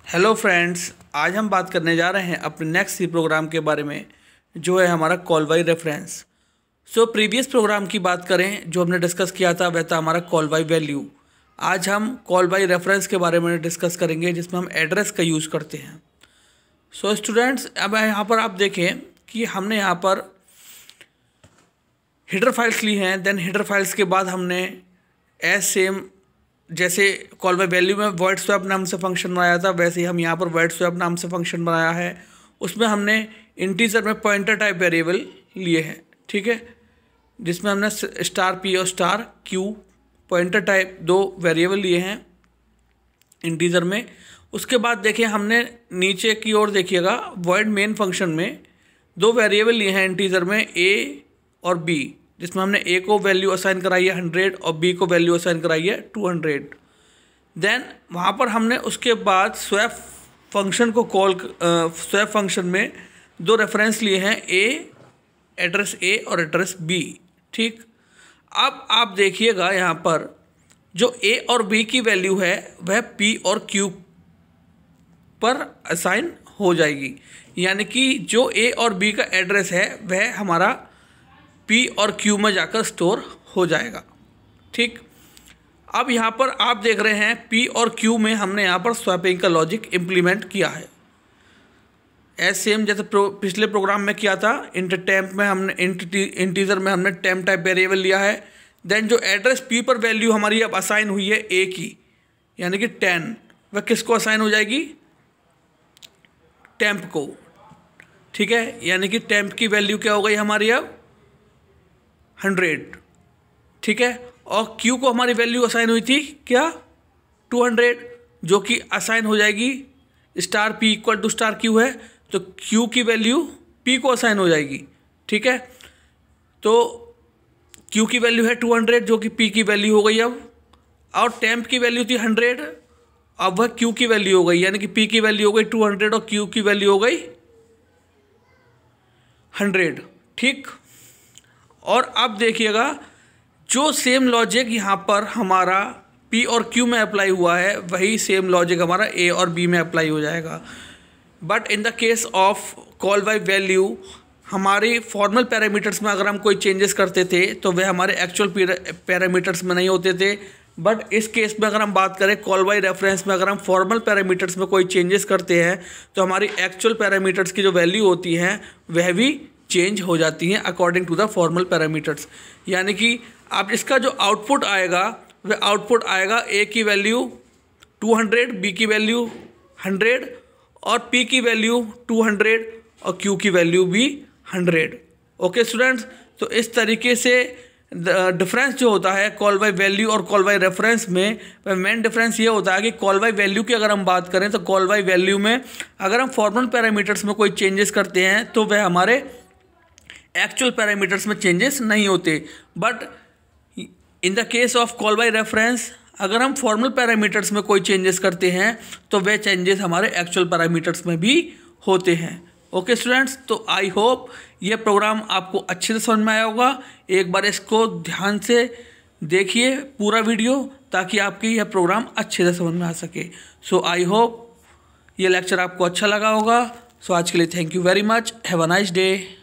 Hello friends, आज हम बात करने जा रहे हैं अपने नेक्स्ट सी प्रोग्राम के बारे में, जो है हमारा call by reference. Previous programme की बात करें जो हमने डिस्कस किया था, वह था हमारा कॉल बाय वैल्यू। आज हम कॉल बाय रेफरेंस के बारे में डिस्कस करेंगे, जिसमें हम एड्रेस का यूज़ करते हैं। स्टूडेंट्स, अब यहाँ पर आप देखें कि हमने यहाँ पर हेडर फाइल्स ली हैं। देन हेडर फाइल्स के बाद हमने एज सेम, जैसे कॉल बाय वैल्यू में वर्ड स्वैप नाम से फंक्शन बनाया था, वैसे ही हम यहाँ पर वर्ड स्वैप नाम से फंक्शन बनाया है। उसमें हमने इंटीजर में पॉइंटर टाइप वेरिएबल लिए हैं, ठीक है, जिसमें हमने स्टार पी और स्टार क्यू पॉइंटर टाइप दो वेरिएबल लिए हैं इंटीजर में। उसके बाद देखिए हमने नीचे की ओर देखिएगा वॉइड मेन फंक्शन में दो वेरिएबल लिए हैं इंटीजर में, ए और बी, जिसमें हमने ए को वैल्यू असाइन कराई है 100 और बी को वैल्यू असाइन कराई है 200। देन वहाँ पर हमने उसके बाद स्वैप फंक्शन को स्वैप फंक्शन में दो रेफरेंस लिए हैं, एड्रेस ए और एड्रेस बी, ठीक। अब आप देखिएगा यहाँ पर जो ए और बी की वैल्यू है वह पी और क्यू पर असाइन हो जाएगी, यानी कि जो ए और बी का एड्रेस है वह हमारा पी और क्यू में जाकर स्टोर हो जाएगा, ठीक। अब यहाँ पर आप देख रहे हैं पी और क्यू में हमने यहाँ पर स्वैपिंग का लॉजिक इम्प्लीमेंट किया है, एज सेम जैसे पिछले प्रोग्राम में किया था। टेम्प में हमने इंटीजर में हमने टेम्प टाइप वेरिएबल लिया है। देन जो एड्रेस पी पर वैल्यू हमारी अब असाइन हुई है ए की, यानी कि 10, वह किसको असाइन हो जाएगी? टेम्प को, ठीक है। यानी कि टेम्प की वैल्यू क्या हो गई हमारी अब 100, ठीक है। और Q को हमारी वैल्यू असाइन हुई थी क्या? 200, जो कि असाइन हो जाएगी star P equal to star Q है, तो Q की वैल्यू P को असाइन हो जाएगी, ठीक है। तो Q की वैल्यू है 200, जो कि P की वैल्यू हो गई अब, और टेम्प की वैल्यू थी 100, अब वह Q की वैल्यू हो गई, यानी कि P की वैल्यू हो गई 200 और Q की वैल्यू हो गई 100, ठीक। और अब देखिएगा जो सेम लॉजिक यहाँ पर हमारा P और Q में अप्लाई हुआ है, वही सेम लॉजिक हमारा A और B में अप्लाई हो जाएगा। But in the case of call by value, हमारी फॉर्मल पैरामीटर्स में अगर हम कोई चेंजेस करते थे तो वह हमारे एक्चुअल पैरामीटर्स में नहीं होते थे। बट इस केस में अगर हम बात करें कॉल बाय रेफरेंस में, अगर हम फॉर्मल पैरामीटर्स में कोई चेंजेस करते हैं तो हमारी एक्चुअल पैरामीटर्स की जो वैल्यू होती हैं वह भी चेंज हो जाती हैं according to the formal parameters. यानी कि अब इसका जो आउटपुट आएगा वह आउटपुट आएगा ए की वैल्यू 200, बी की वैल्यू 100 और पी की वैल्यू 200 और क्यू की वैल्यू भी 100। ओके स्टूडेंट्स, तो इस तरीके से डिफरेंस जो होता है कॉल बाय वैल्यू और कॉल बाय रेफरेंस में, मेन डिफरेंस ये होता है कि कॉल बाय वैल्यू की अगर हम बात करें तो कॉल बाय वैल्यू में अगर हम फॉर्मल पैरामीटर्स में कोई चेंजेस करते हैं तो वह हमारे एक्चुअल पैरामीटर्स में चेंजेस नहीं होते। But in the case of call by reference, अगर हम फॉर्मल पैरामीटर्स में कोई चेंजेस करते हैं तो वे चेंजेस हमारे एक्चुअल पैरामीटर्स में भी होते हैं। ओके स्टूडेंट्स, तो आई होप ये प्रोग्राम आपको अच्छे से समझ में आया होगा। एक बार इसको ध्यान से देखिए पूरा वीडियो, ताकि आपकी यह प्रोग्राम अच्छे से समझ में आ सके। सो आई होप ये लेक्चर आपको अच्छा लगा होगा। सो आज के लिए thank you very much, have a nice day.